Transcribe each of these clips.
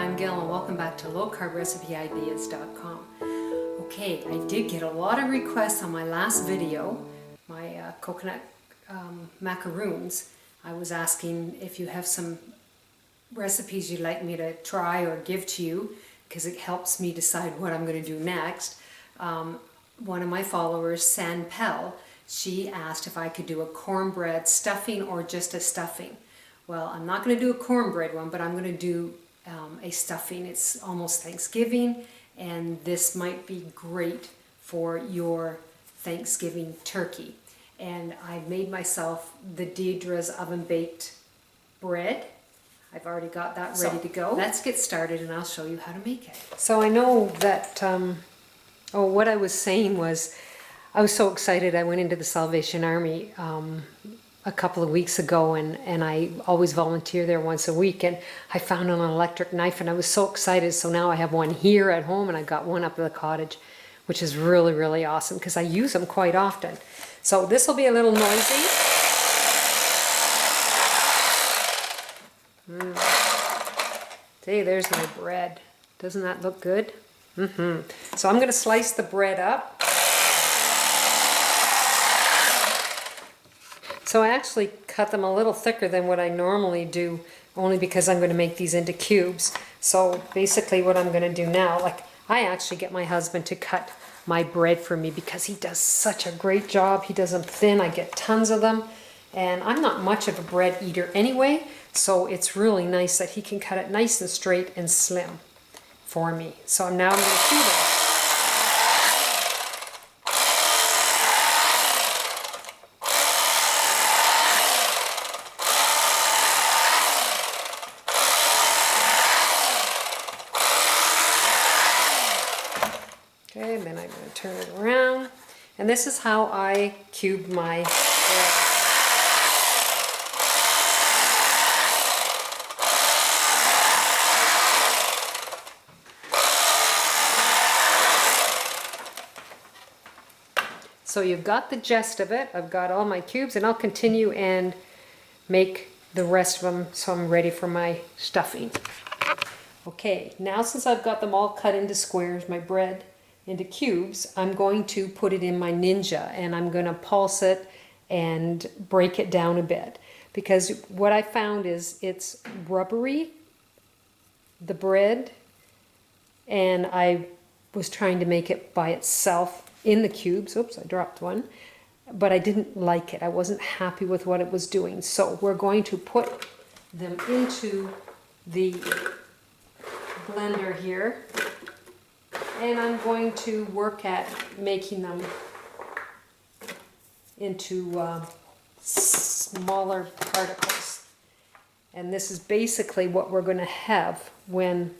I'm Gail and welcome back to lowcarbrecipe.ideas.com. Okay, I did get a lot of requests on my last video, my coconut macaroons. I was asking if you have some recipes you'd like me to try or give to you, because it helps me decide what I'm going to do next. One of my followers, San Pell, she asked if I could do a cornbread stuffing or just a stuffing. Well, I'm not going to do a cornbread one, but I'm going to do a stuffing. It's almost Thanksgiving, and this might be great for your Thanksgiving turkey. And I've made myself the Deidre's oven baked bread. I've already got that ready to go. Let's get started and I'll show you how to make it. So I know that, what I was saying was, I was so excited. I went into the Salvation Army a couple of weeks ago, and I always volunteer there once a week, and I found an electric knife and I was so excited. So now I have one here at home and I got one up at the cottage, which is really, really awesome because I use them quite often. So this will be a little noisy. See, there's my bread. Doesn't that look good? So I'm going to slice the bread up. So I actually cut them a little thicker than what I normally do, only because I'm going to make these into cubes. So basically what I'm going to do now, like I actually get my husband to cut my bread for me because he does such a great job. He does them thin. I get tons of them. And I'm not much of a bread eater anyway, so it's really nice that he can cut it nice and straight and slim for me. So now I'm going to do them. Okay, and then I'm going to turn it around. And this is how I cube my bread. So you've got the gist of it. I've got all my cubes, and I'll continue and make the rest of them so I'm ready for my stuffing. Okay, now since I've got them all cut into squares, my bread into cubes, I'm going to put it in my Ninja, and I'm going to pulse it and break it down a bit, because what I found is it's rubbery, the bread, and I was trying to make it by itself in the cubes. Oops, I dropped one, but I didn't like it. I wasn't happy with what it was doing. So we're going to put them into the blender here, and I'm going to work at making them into smaller particles. And this is basically what we're going to have when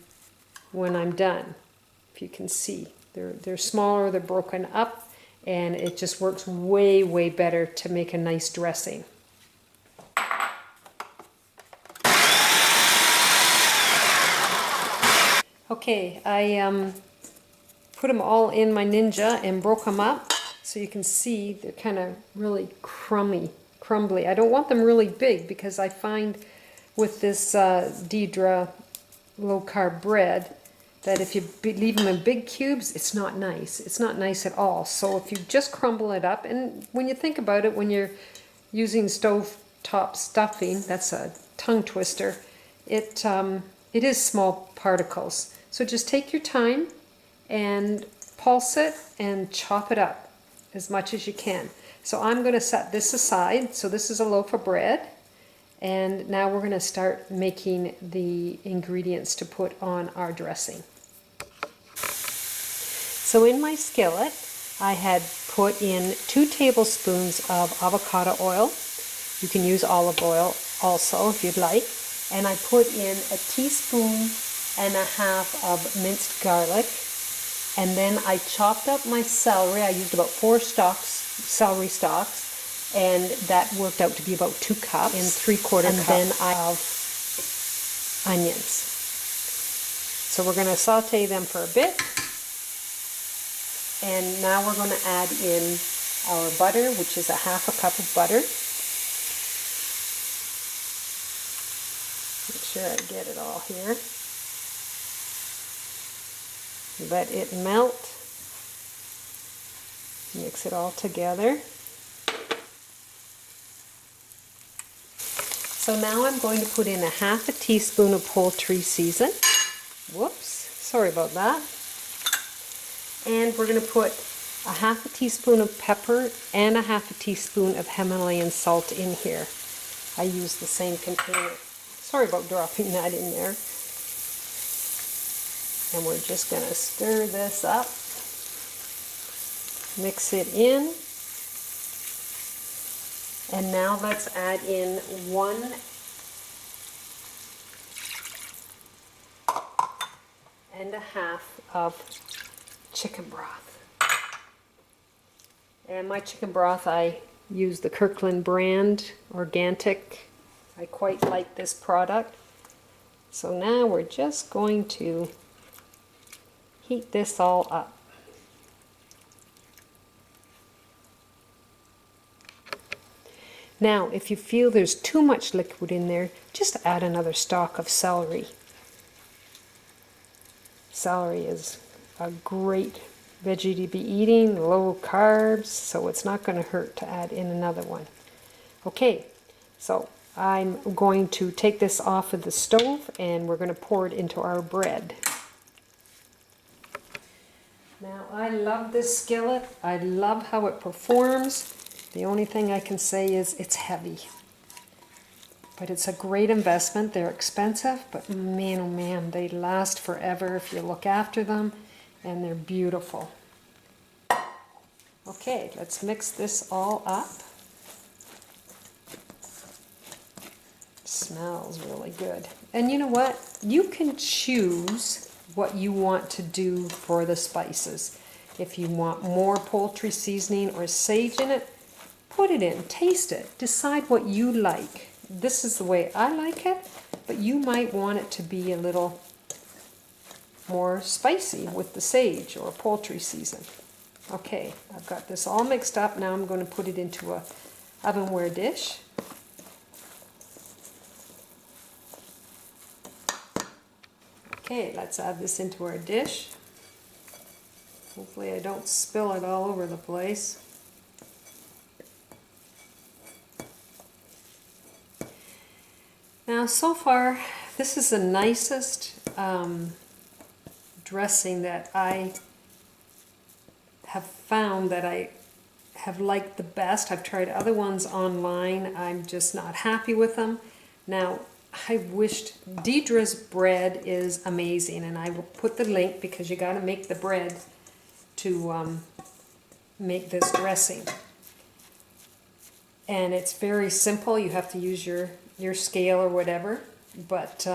I'm done. If you can see, they're smaller, they're broken up, and it just works way, way better to make a nice dressing. Okay, I put them all in my Ninja and broke them up, so you can see they're kind of really crumbly. I don't want them really big, because I find with this Deidre low carb bread that if you leave them in big cubes, it's not nice. It's not nice at all. So if you just crumble it up, and when you think about it, when you're using stovetop stuffing, that's a tongue twister, it is small particles. So just take your time and pulse it and chop it up as much as you can. So I'm going to set this aside. So this is a loaf of bread. And now we're going to start making the ingredients to put on our dressing. So in my skillet, I had put in 2 tablespoons of avocado oil. You can use olive oil also if you'd like. And I put in a teaspoon and a half of minced garlic. And then I chopped up my celery. I used about 4 celery stalks. And that worked out to be about 2 cups in 3/4 cups. And then I have onions. So we're going to saute them for a bit. And now we're going to add in our butter, which is a 1/2 cup of butter. Make sure I get it all here. Let it melt. Mix it all together. So now I'm going to put in 1/2 teaspoon of poultry season. Whoops, sorry about that. And we're going to put 1/2 teaspoon of pepper and 1/2 teaspoon of Himalayan salt in here. I use the same container. Sorry about dropping that in there. And we're just going to stir this up. Mix it in. And now let's add in 1.5 of chicken broth. And my chicken broth, I use the Kirkland brand, organic. I quite like this product. So now we're just going to heat this all up. Now, if you feel there's too much liquid in there, just add another stalk of celery. Celery is a great veggie to be eating, low carbs, so it's not going to hurt to add in another one. Okay, so I'm going to take this off of the stove and we're going to pour it into our bread. Now, I love this skillet. I love how it performs. The only thing I can say is it's heavy. But it's a great investment. They're expensive, but man, oh man, they last forever if you look after them, and they're beautiful. Okay, let's mix this all up. Smells really good. And you know what? You can choose what you want to do for the spices. If you want more poultry seasoning or sage in it, put it in, taste it, decide what you like. This is the way I like it, but you might want it to be a little more spicy with the sage or poultry season. Okay, I've got this all mixed up. Now I'm going to put it into a ovenware dish. Okay, let's add this into our dish. Hopefully I don't spill it all over the place. Now, so far, this is the nicest dressing that I have found that I have liked the best. I've tried other ones online. I'm just not happy with them. Now, I wished Deidre's bread is amazing, and I will put the link because you got to make the bread to make this dressing. And it's very simple. You have to use your scale or whatever, but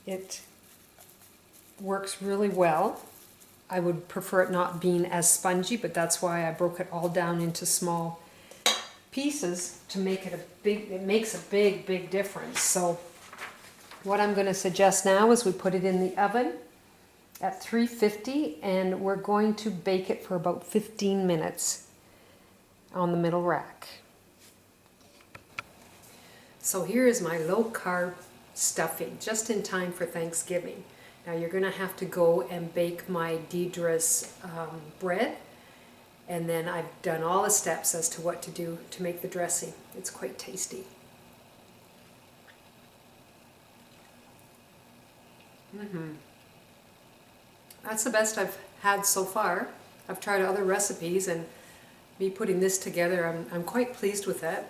it works really well. I would prefer it not being as spongy, but that's why I broke it all down into small pieces to make it it makes a big difference. So what I'm going to suggest now is we put it in the oven at 350 and we're going to bake it for about 15 minutes on the middle rack. So here is my low carb stuffing, just in time for Thanksgiving. Now you're going to have to go and bake my Deidre's bread, and then I've done all the steps as to what to do to make the dressing. It's quite tasty. That's the best I've had so far. I've tried other recipes, and me putting this together, I'm quite pleased with it.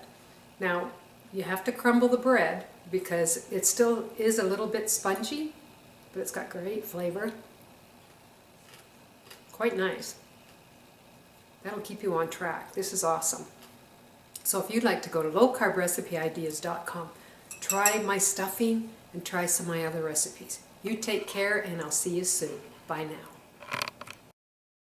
Now, you have to crumble the bread because it still is a little bit spongy, but it's got great flavor. Quite nice. That'll keep you on track. This is awesome. So if you'd like to go to lowcarbrecipe.ideas.com, try my stuffing and try some of my other recipes. You take care, and I'll see you soon. Bye now.